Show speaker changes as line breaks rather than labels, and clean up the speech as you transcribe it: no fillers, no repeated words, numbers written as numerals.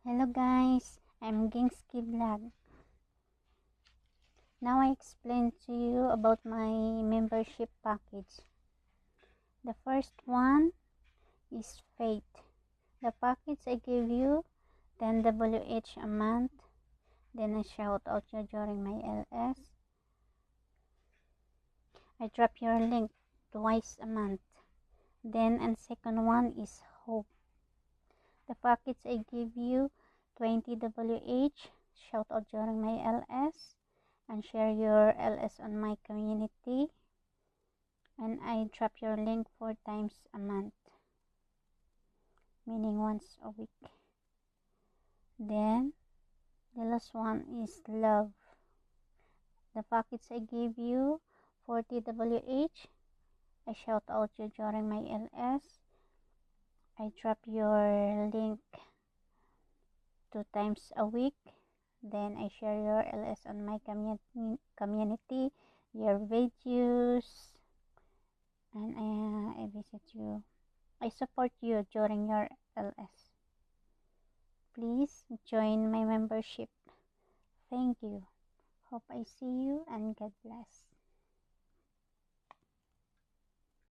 Hello guys, I'm Gingsky Vlog. Now I explain to you about my membership package. The first one is Faith. The package I give you 10 WH a month. Then I shout out you during my LS. I drop your link twice a month. Then and second one is Hope. The package I give you 20 WH, shout out during my LS, and share your LS on my community, and I drop your link 4 times a month, meaning once a week. Then the last one is Love. The packets I give you 40 WH, I shout out you during my LS, I drop your link 2 times a week, then I share your LS on my community, your videos, and I visit you. I support you during your LS. Please join my membership. Thank you. Hope I see you and God bless.